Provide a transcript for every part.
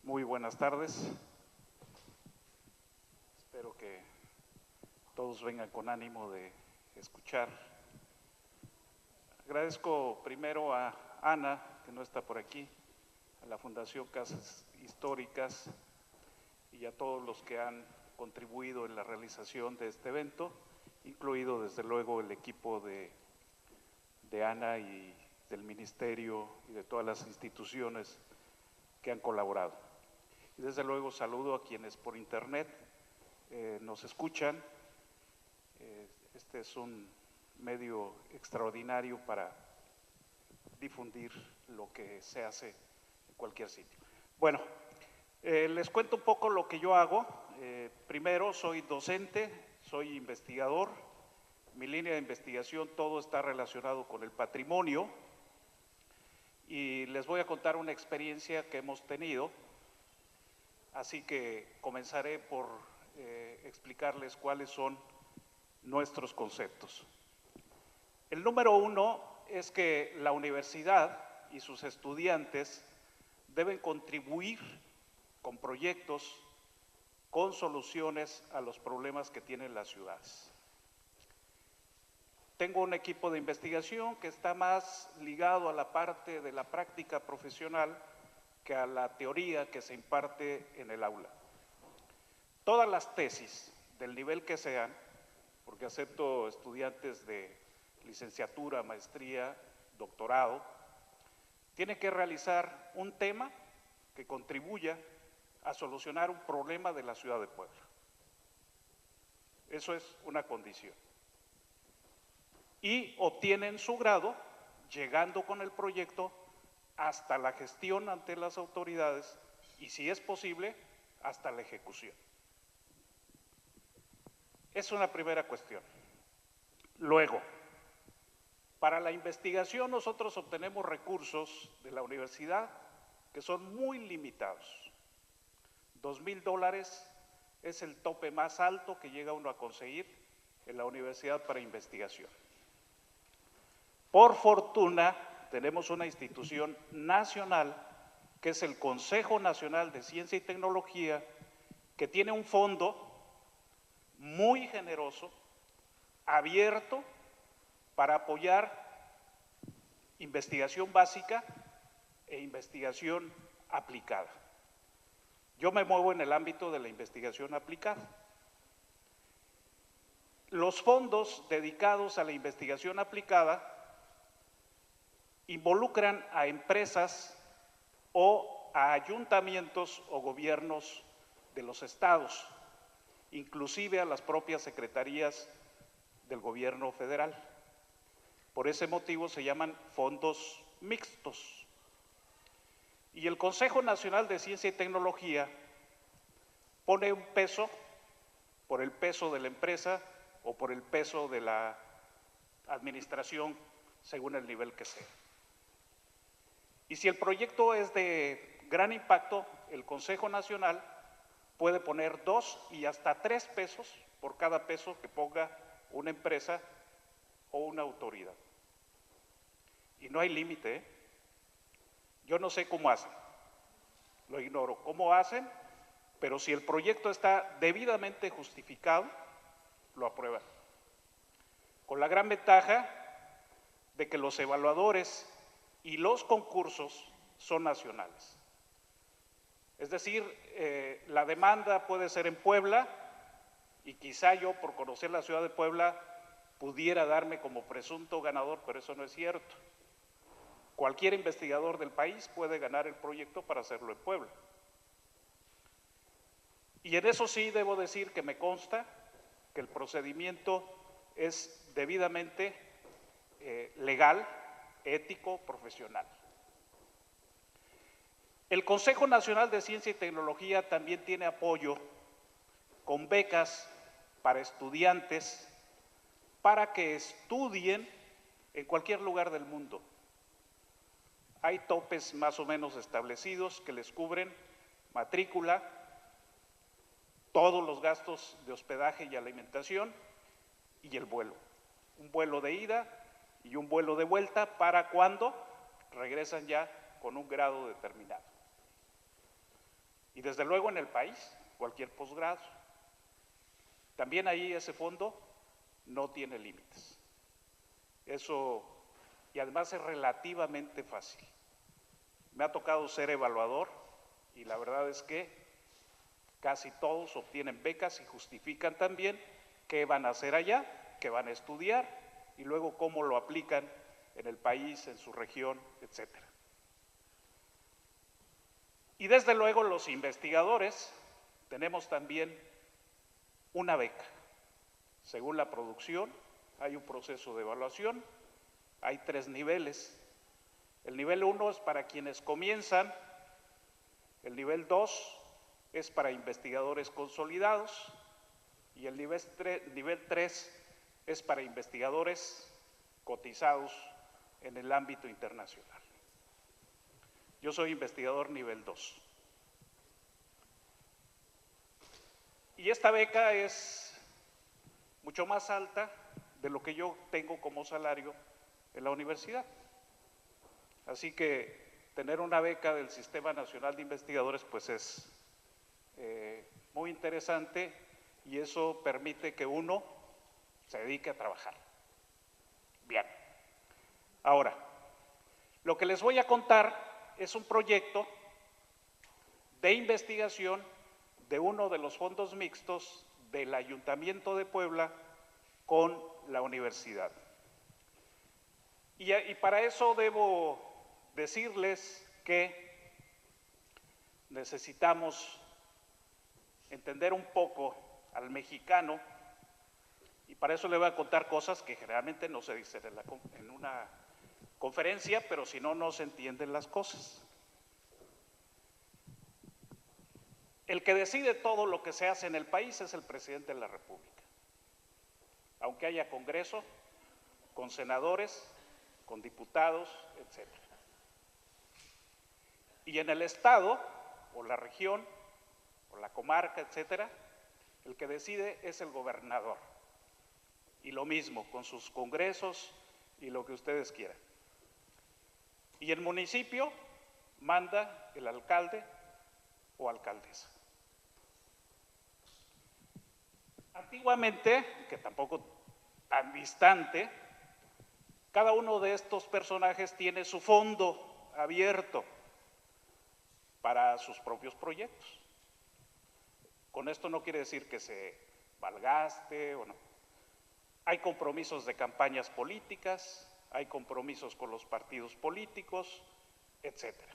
Muy buenas tardes. Espero que todos vengan con ánimo de escuchar. Agradezco primero a Ana, que no está por aquí, a la Fundación Casas Históricas y a todos los que han contribuido en la realización de este evento, incluido desde luego el equipo de Ana y del Ministerio y de todas las instituciones que han colaborado. Y desde luego saludo a quienes por internet nos escuchan. Este es un medio extraordinario para difundir lo que se hace en cualquier sitio. Bueno, les cuento un poco lo que yo hago. Primero, soy docente, soy investigador. Mi línea de investigación todo está relacionado con el patrimonio y les voy a contar una experiencia que hemos tenido. Así que comenzaré por explicarles cuáles son nuestros conceptos. El número uno es que la universidad y sus estudiantes deben contribuir con proyectos, con soluciones a los problemas que tienen las ciudades. Tengo un equipo de investigación que está más ligado a la parte de la práctica profesional que a la teoría que se imparte en el aula. Todas las tesis, del nivel que sean, porque acepto estudiantes de licenciatura, maestría, doctorado, tienen que realizar un tema que contribuya a solucionar un problema de la ciudad de Puebla. Eso es una condición. Y obtienen su grado llegando con el proyecto hasta la gestión ante las autoridades y, si es posible, hasta la ejecución. Es una primera cuestión. Luego, para la investigación nosotros obtenemos recursos de la universidad que son muy limitados. $2,000 es el tope más alto que llega uno a conseguir en la universidad para investigación. Por fortuna, tenemos una institución nacional que es el Consejo Nacional de Ciencia y Tecnología, que tiene un fondo muy generoso, abierto, para apoyar investigación básica e investigación aplicada. Yo me muevo en el ámbito de la investigación aplicada. Los fondos dedicados a la investigación aplicada involucran a empresas o a ayuntamientos o gobiernos de los estados, inclusive a las propias secretarías del gobierno federal. Por ese motivo se llaman fondos mixtos. Y el Consejo Nacional de Ciencia y Tecnología pone un peso por el peso de la empresa o por el peso de la administración, según el nivel que sea. Y si el proyecto es de gran impacto, el Consejo Nacional puede poner 2 y hasta 3 pesos por cada peso que ponga una empresa o una autoridad. Y no hay límite, ¿eh? Yo no sé cómo hacen, lo ignoro cómo hacen, pero si el proyecto está debidamente justificado, lo aprueban. Con la gran ventaja de que los evaluadores y los concursos son nacionales. Es decir, la demanda puede ser en Puebla y quizá yo, por conocer la ciudad de Puebla, pudiera darme como presunto ganador, pero eso no es cierto. Cualquier investigador del país puede ganar el proyecto para hacerlo en Puebla. Y en eso sí debo decir que me consta que el procedimiento es debidamente legal, ético, profesional. El Consejo Nacional de Ciencia y Tecnología también tiene apoyo con becas para estudiantes para que estudien en cualquier lugar del mundo. Hay topes más o menos establecidos que les cubren matrícula, todos los gastos de hospedaje y alimentación y el vuelo. Un vuelo de ida y un vuelo de vuelta para cuando regresan ya con un grado determinado. y desde luego en el país, cualquier posgrado. También ahí ese fondo no tiene límites. Eso, y además es relativamente fácil. Me ha tocado ser evaluador y la verdad es que casi todos obtienen becas y justifican también qué van a hacer allá, qué van a estudiar y luego cómo lo aplican en el país, en su región, etcétera. Y desde luego los investigadores tenemos también una beca. Según la producción, hay un proceso de evaluación, hay 3 niveles. El nivel 1 es para quienes comienzan, el nivel 2 es para investigadores consolidados y el nivel 3 es para investigadores cotizados en el ámbito internacional. Yo soy investigador nivel 2. Y esta beca es mucho más alta de lo que yo tengo como salario en la universidad. Así que tener una beca del Sistema Nacional de Investigadores pues es muy interesante y eso permite que uno se dedique a trabajar. Bien. Ahora, lo que les voy a contar es un proyecto de investigación de uno de los fondos mixtos del Ayuntamiento de Puebla con la universidad. Y para eso debo decirles que necesitamos entender un poco al mexicano y para eso le voy a contar cosas que generalmente no se dicen en una conferencia, pero si no, no se entienden las cosas. El que decide todo lo que se hace en el país es el presidente de la República. Aunque haya Congreso, con senadores, con diputados, etc. Y en el estado, o la región, o la comarca, etcétera, el que decide es el gobernador. Y lo mismo, con sus congresos y lo que ustedes quieran. Y el municipio manda el alcalde o alcaldesa. Antiguamente, que tampoco tan distante, cada uno de estos personajes tiene su fondo abierto para sus propios proyectos. Con esto no quiere decir que se malgaste o no. Hay compromisos de campañas políticas, hay compromisos con los partidos políticos, etcétera.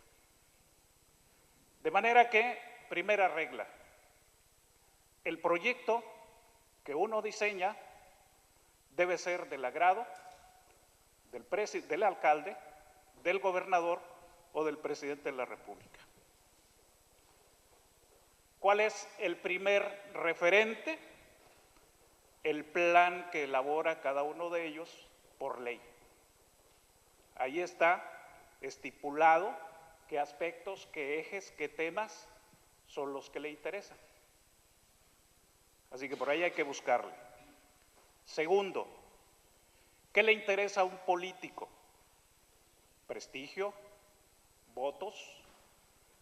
De manera que, primera regla, el proyecto que uno diseña debe ser del agrado del alcalde, del gobernador o del presidente de la República. ¿Cuál es el primer referente? El plan que elabora cada uno de ellos por ley. Ahí está estipulado qué aspectos, qué ejes, qué temas son los que le interesan. Así que por ahí hay que buscarle. Segundo, ¿qué le interesa a un político? Prestigio, votos,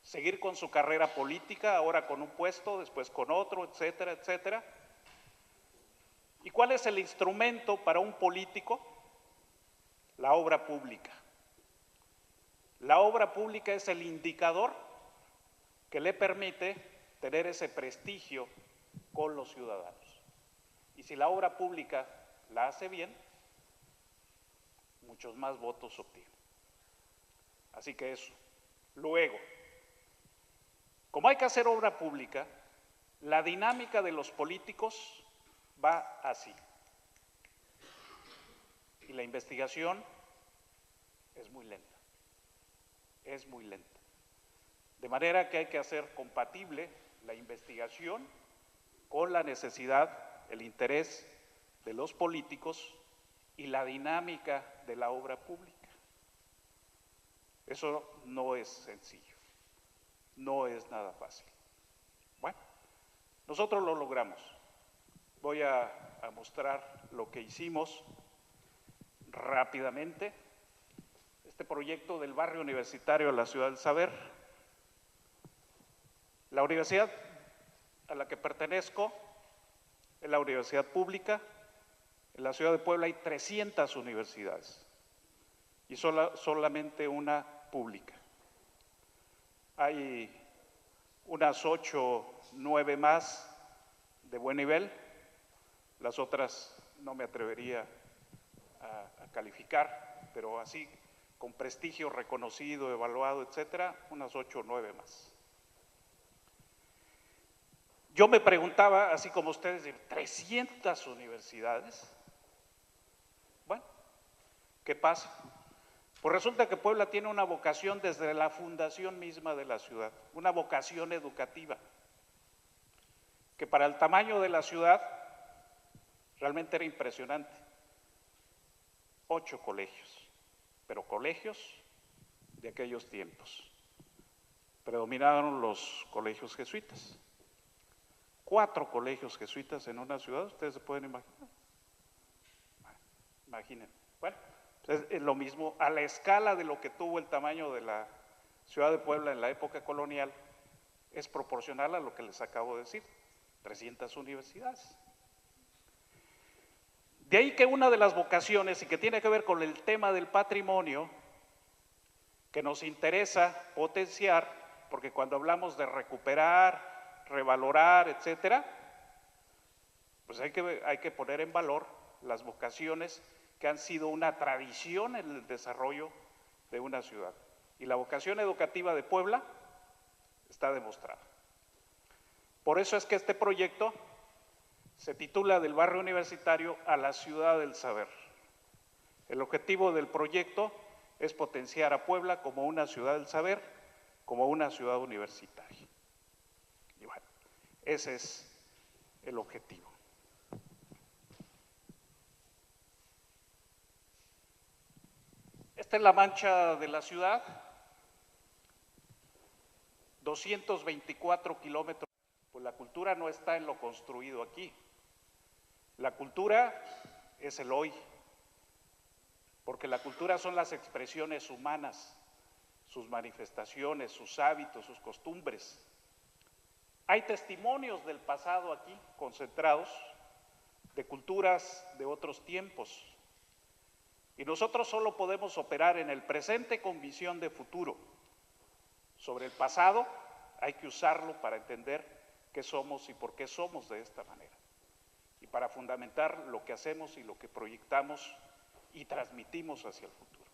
seguir con su carrera política, ahora con un puesto, después con otro, etcétera, etcétera. ¿Y cuál es el instrumento para un político? La obra pública. La obra pública es el indicador que le permite tener ese prestigio con los ciudadanos. Y si la obra pública la hace bien, muchos más votos obtiene. Así que eso. Luego, como hay que hacer obra pública, la dinámica de los políticos va así. Y la investigación es muy lenta. Es muy lenta. De manera que hay que hacer compatible la investigación con la necesidad, el interés de los políticos y la dinámica de la obra pública. Eso no es sencillo, no es nada fácil. Bueno, nosotros lo logramos. Voy a mostrar lo que hicimos rápidamente. Este proyecto del barrio universitario de la Ciudad del Saber La universidad a la que pertenezco es la universidad pública. En la ciudad de Puebla hay 300 universidades y solamente una pública. Hay unas 8, 9 más de buen nivel, las otras no me atrevería a calificar, pero así con prestigio reconocido, evaluado, etcétera, unas 8 o 9 más. Yo me preguntaba, así como ustedes, de 300 universidades. Bueno, ¿qué pasa? Pues resulta que Puebla tiene una vocación desde la fundación misma de la ciudad, una vocación educativa, que para el tamaño de la ciudad realmente era impresionante. 8 colegios, pero colegios de aquellos tiempos. Predominaron los colegios jesuitas. 4 colegios jesuitas en una ciudad, ustedes se pueden imaginar. Imaginen. Bueno, es lo mismo a la escala de lo que tuvo el tamaño de la ciudad de Puebla en la época colonial, es proporcional a lo que les acabo de decir, 300 universidades. De ahí que una de las vocaciones, y que tiene que ver con el tema del patrimonio, que nos interesa potenciar, porque cuando hablamos de recuperar, revalorar, etcétera, pues hay que poner en valor las vocaciones que han sido una tradición en el desarrollo de una ciudad. Y la vocación educativa de Puebla está demostrada. Por eso es que este proyecto se titula Del barrio universitario a la ciudad del saber. El objetivo del proyecto es potenciar a Puebla como una ciudad del saber, como una ciudad universitaria. Y bueno, ese es el objetivo. Esta es la mancha de la ciudad, 224 kilómetros. Pues la cultura no está en lo construido aquí. La cultura es el hoy, porque la cultura son las expresiones humanas, sus manifestaciones, sus hábitos, sus costumbres. Hay testimonios del pasado aquí concentrados, de culturas de otros tiempos. Y nosotros solo podemos operar en el presente con visión de futuro. Sobre el pasado hay que usarlo para entender qué somos y por qué somos de esta manera. Y para fundamentar lo que hacemos y lo que proyectamos y transmitimos hacia el futuro.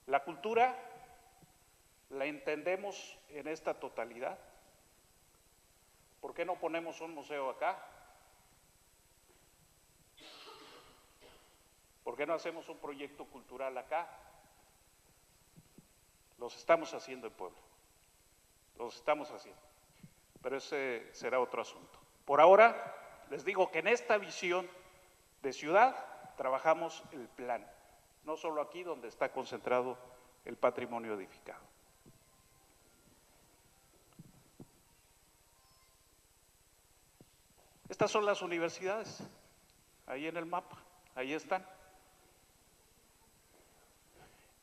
La cultura la entendemos en esta totalidad. ¿Por qué no ponemos un museo acá? ¿Por qué no hacemos un proyecto cultural acá? Los estamos haciendo en Puebla, los estamos haciendo, pero ese será otro asunto. Por ahora, les digo que en esta visión de ciudad trabajamos el plan, no solo aquí donde está concentrado el patrimonio edificado. Estas son las universidades, ahí en el mapa, ahí están.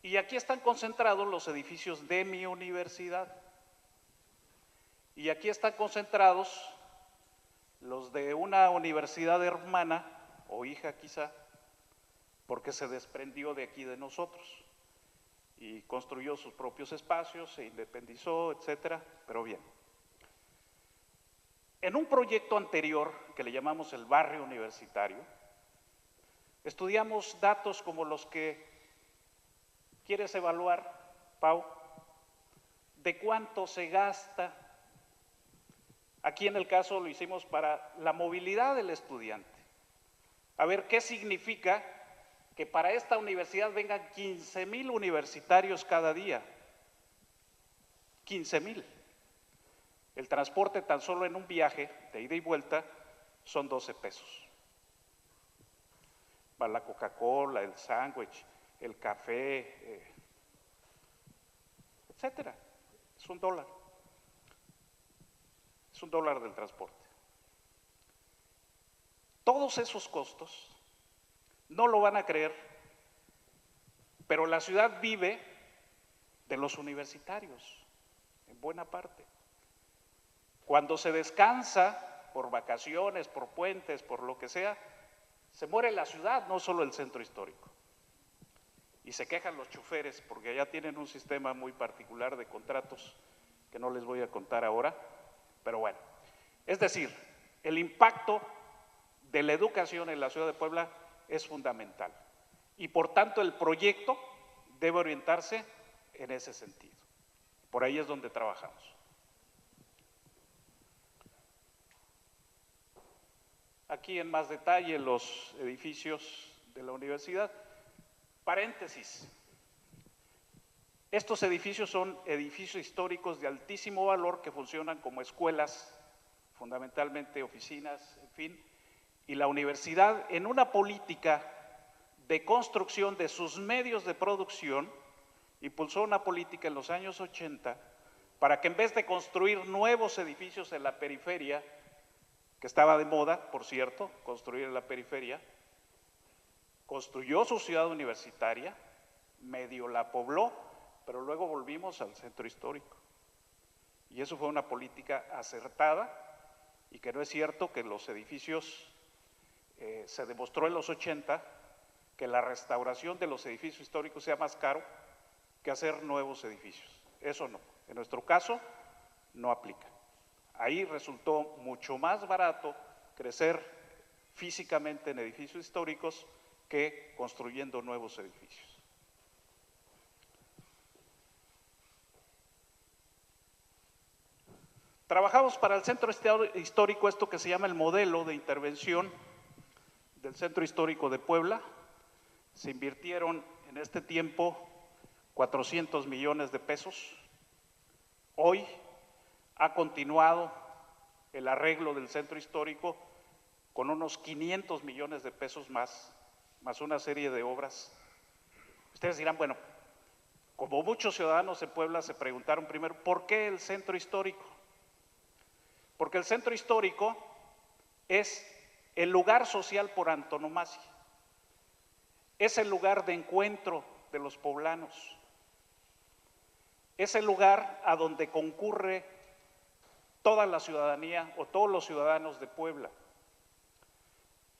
Y aquí están concentrados los edificios de mi universidad. Y aquí están concentrados los de una universidad hermana o hija quizá, porque se desprendió de aquí de nosotros y construyó sus propios espacios, se independizó, etcétera, pero bien. En un proyecto anterior que le llamamos el barrio universitario, estudiamos datos como los que ¿quieres evaluar, Pau? ¿De cuánto se gasta? Aquí en el caso lo hicimos para la movilidad del estudiante. A ver, ¿qué significa que para esta universidad vengan 15,000 universitarios cada día? 15,000. El transporte tan solo en un viaje de ida y vuelta son 12 pesos. Va la Coca-Cola, el sándwich, el café, etcétera. Es $1. Es $1 del transporte. Todos esos costos no lo van a creer, pero la ciudad vive de los universitarios, en buena parte. Cuando se descansa por vacaciones, por puentes, por lo que sea, se muere la ciudad, no solo el centro histórico. Y se quejan los choferes porque allá tienen un sistema muy particular de contratos que no les voy a contar ahora, pero bueno. Es decir, el impacto de la educación en la ciudad de Puebla es fundamental y por tanto el proyecto debe orientarse en ese sentido. Por ahí es donde trabajamos. Aquí en más detalle los edificios de la universidad. Paréntesis. Estos edificios son edificios históricos de altísimo valor que funcionan como escuelas, fundamentalmente oficinas, en fin, y la universidad en una política de construcción de sus medios de producción impulsó una política en los años 80 para que en vez de construir nuevos edificios en la periferia, que estaba de moda, por cierto, construir en la periferia, construyó su ciudad universitaria, medio la pobló, pero luego volvimos al centro histórico. Y eso fue una política acertada y que no es cierto que los edificios, se demostró en los 80 que la restauración de los edificios históricos sea más caro que hacer nuevos edificios. Eso no, en nuestro caso no aplica. Ahí resultó mucho más barato crecer físicamente en edificios históricos que construyendo nuevos edificios. Trabajamos para el centro histórico esto que se llama el modelo de intervención del centro histórico de Puebla. Se invirtieron en este tiempo 400 millones de pesos. Hoy ha continuado el arreglo del centro histórico con unos 500 millones de pesos más una serie de obras. Ustedes dirán, bueno, como muchos ciudadanos en Puebla se preguntaron primero, ¿por qué el centro histórico? Porque el centro histórico es el lugar social por antonomasia, es el lugar de encuentro de los poblanos, es el lugar a donde concurre toda la ciudadanía o todos los ciudadanos de Puebla.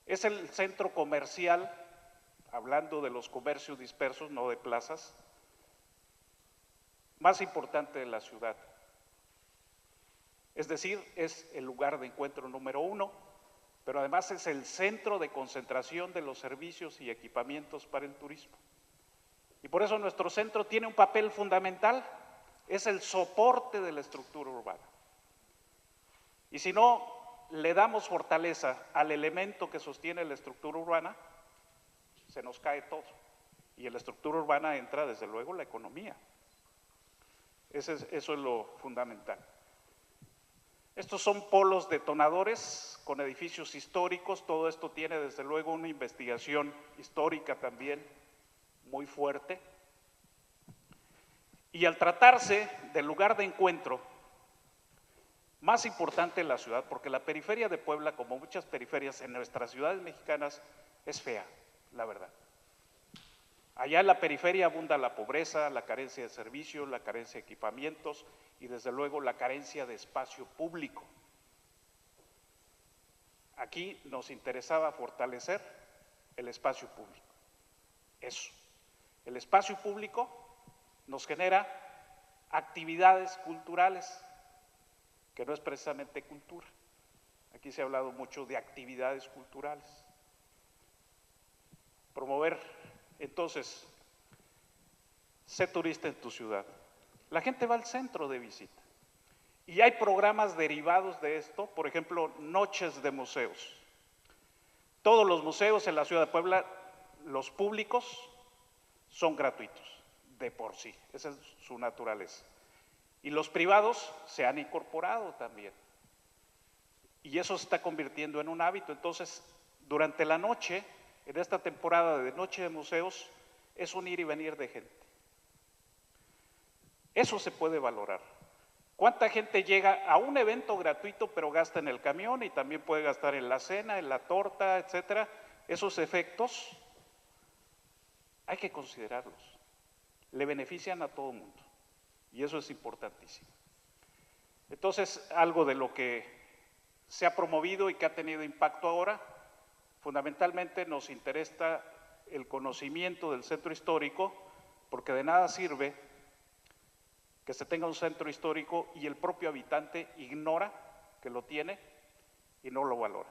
Es el centro comercial, hablando de los comercios dispersos, no de plazas, más importante de la ciudad. Es decir, es el lugar de encuentro número uno, pero además es el centro de concentración de los servicios y equipamientos para el turismo. Y por eso nuestro centro tiene un papel fundamental, es el soporte de la estructura urbana. Y si no le damos fortaleza al elemento que sostiene la estructura urbana, se nos cae todo. Y en la estructura urbana entra desde luego la economía. Eso es lo fundamental. Estos son polos detonadores con edificios históricos, todo esto tiene desde luego una investigación histórica también muy fuerte. Y al tratarse del lugar de encuentro más importante en la ciudad, porque la periferia de Puebla, como muchas periferias en nuestras ciudades mexicanas, es fea, la verdad. Allá en la periferia abunda la pobreza, la carencia de servicios, la carencia de equipamientos y desde luego la carencia de espacio público. Aquí nos interesaba fortalecer el espacio público. Eso. El espacio público nos genera actividades culturales, que no es precisamente cultura. Aquí se ha hablado mucho de actividades culturales. Promover, entonces, sé turista en tu ciudad. La gente va al centro de visita. Y hay programas derivados de esto, por ejemplo, noches de museos. Todos los museos en la ciudad de Puebla, los públicos, son gratuitos, de por sí, esa es su naturaleza. Y los privados se han incorporado también. Y eso se está convirtiendo en un hábito. Entonces, durante la noche, en esta temporada de Noche de Museos, es un ir y venir de gente. Eso se puede valorar. ¿Cuánta gente llega a un evento gratuito pero gasta en el camión y también puede gastar en la cena, en la torta, etcétera? Esos efectos hay que considerarlos. Le benefician a todo el mundo y eso es importantísimo. Entonces, algo de lo que se ha promovido y que ha tenido impacto ahora, fundamentalmente nos interesa el conocimiento del centro histórico, porque de nada sirve que se tenga un centro histórico y el propio habitante ignora que lo tiene y no lo valora.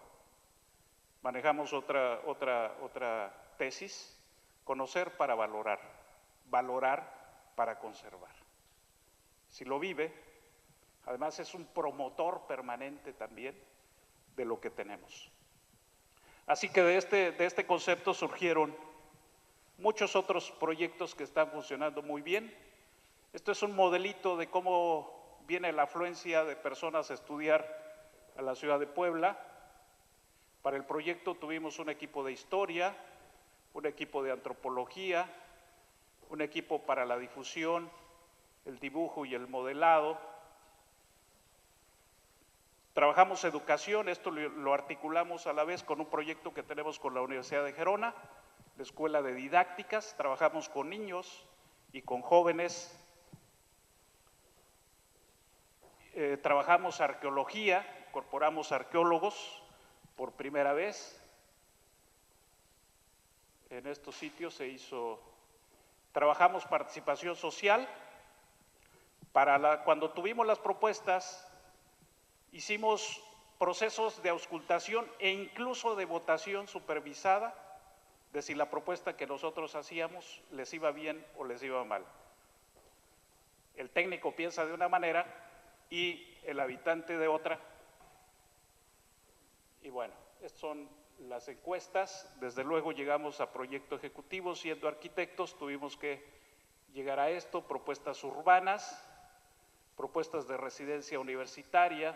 Manejamos otra tesis: conocer para valorar, valorar para conservar. Si lo vive, además es un promotor permanente también de lo que tenemos. Así que de este concepto surgieron muchos otros proyectos que están funcionando muy bien. Esto es un modelito de cómo viene la afluencia de personas a estudiar a la ciudad de Puebla. Para el proyecto tuvimos un equipo de historia, un equipo de antropología, un equipo para la difusión, el dibujo y el modelado. Trabajamos educación, esto lo articulamos a la vez con un proyecto que tenemos con la Universidad de Gerona, la Escuela de Didácticas. Trabajamos con niños y con jóvenes. Trabajamos arqueología, incorporamos arqueólogos por primera vez. En estos sitios se hizo. Trabajamos participación social. Cuando tuvimos las propuestas, hicimos procesos de auscultación e incluso de votación supervisada de si la propuesta que nosotros hacíamos les iba bien o les iba mal. El técnico piensa de una manera y el habitante de otra. Y bueno, estas son las encuestas. Desde luego llegamos a proyecto ejecutivo. Siendo arquitectos tuvimos que llegar a esto: propuestas urbanas, propuestas de residencia universitaria,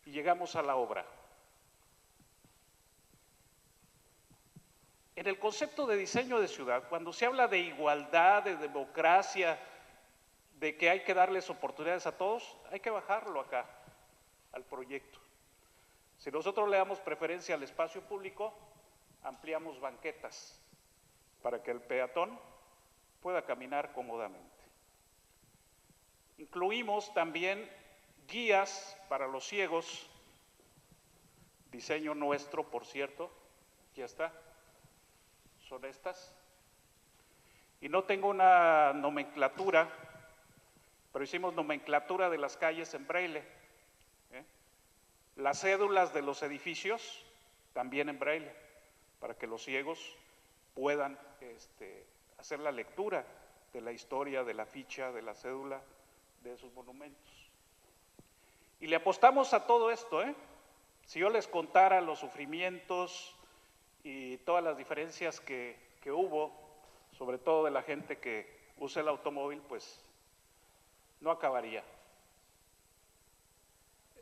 y llegamos a la obra. En el concepto de diseño de ciudad, cuando se habla de igualdad, de democracia, de que hay que darles oportunidades a todos, hay que bajarlo acá, al proyecto. Si nosotros le damos preferencia al espacio público, ampliamos banquetas para que el peatón pueda caminar cómodamente. Incluimos también guías para los ciegos, diseño nuestro, por cierto, ya está, son estas. Y no tengo una nomenclatura, pero hicimos nomenclatura de las calles en braille. Las cédulas de los edificios también en braille, para que los ciegos puedan hacer la lectura de la historia, de la ficha, de la cédula, de esos monumentos. Y le apostamos a todo esto, Si yo les contara los sufrimientos y todas las diferencias que hubo, sobre todo de la gente que usa el automóvil, pues no acabaría.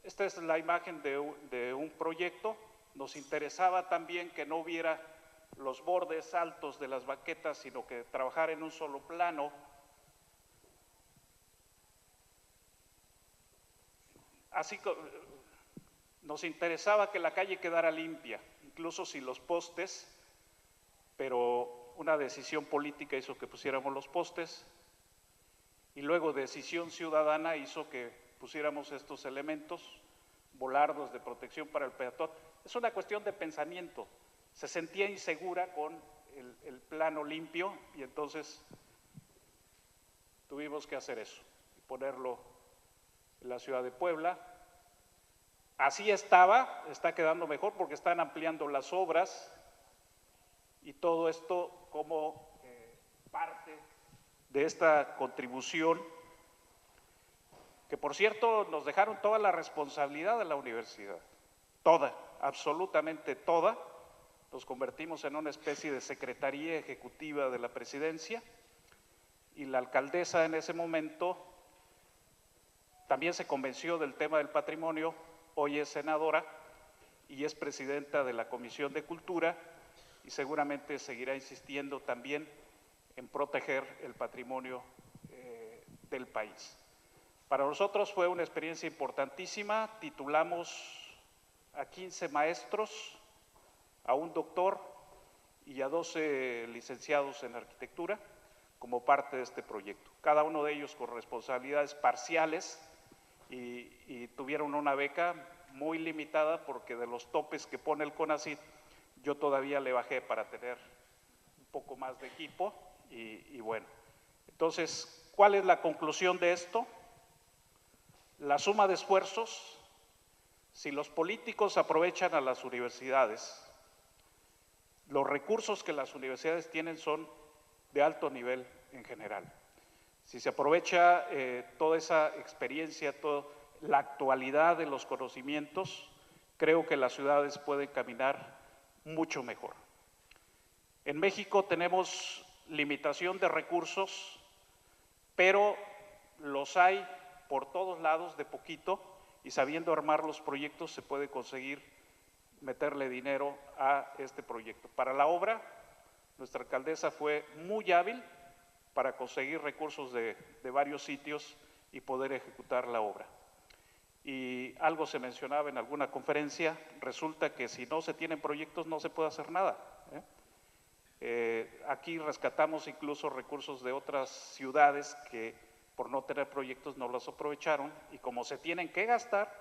Esta es la imagen de un proyecto. Nos interesaba también que no hubiera los bordes altos de las banquetas, sino que trabajara en un solo plano. Así que nos interesaba que la calle quedara limpia, incluso sin los postes, pero una decisión política hizo que pusiéramos los postes, y luego decisión ciudadana hizo que pusiéramos estos elementos, volardos de protección para el peatón. Es una cuestión de pensamiento. Se sentía insegura con el plano limpio y entonces tuvimos que hacer eso, ponerlo en la ciudad de Puebla. Así está quedando mejor porque están ampliando las obras, y todo esto como parte de esta contribución, que por cierto nos dejaron toda la responsabilidad de la universidad, toda, absolutamente toda. Nos convertimos en una especie de secretaría ejecutiva de la presidencia, y la alcaldesa en ese momento también se convenció del tema del patrimonio. Hoy es senadora y es presidenta de la Comisión de Cultura, y seguramente seguirá insistiendo también en proteger el patrimonio del país. Para nosotros fue una experiencia importantísima. Titulamos a 15 maestros, a un doctor y a 12 licenciados en arquitectura como parte de este proyecto, cada uno de ellos con responsabilidades parciales y tuvieron una beca muy limitada porque de los topes que pone el CONACYT, yo todavía le bajé para tener un poco más de equipo y bueno. Entonces, ¿cuál es la conclusión de esto? La suma de esfuerzos, si los políticos aprovechan a las universidades, los recursos que las universidades tienen son de alto nivel en general. Si se aprovecha toda esa experiencia, toda la actualidad de los conocimientos, creo que las ciudades pueden caminar mucho mejor. En México tenemos limitación de recursos, pero los hay por todos lados de poquito y sabiendo armar los proyectos se puede conseguir meterle dinero a este proyecto. Para la obra, nuestra alcaldesa fue muy hábil para conseguir recursos de varios sitios y poder ejecutar la obra. Y algo se mencionaba en alguna conferencia, resulta que si no se tienen proyectos no se puede hacer nada. Aquí rescatamos incluso recursos de otras ciudades que por no tener proyectos no los aprovecharon y como se tienen que gastar,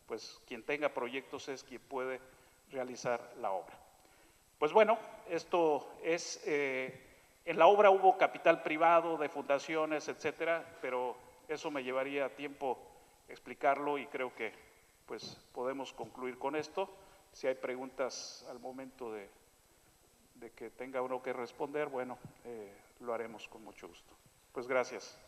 pues quien tenga proyectos es quien puede realizar la obra. Pues bueno, esto es, en la obra hubo capital privado de fundaciones, etcétera, pero eso me llevaría tiempo explicarlo y creo que pues podemos concluir con esto. Si hay preguntas al momento de que tenga uno que responder, bueno, lo haremos con mucho gusto. Pues gracias.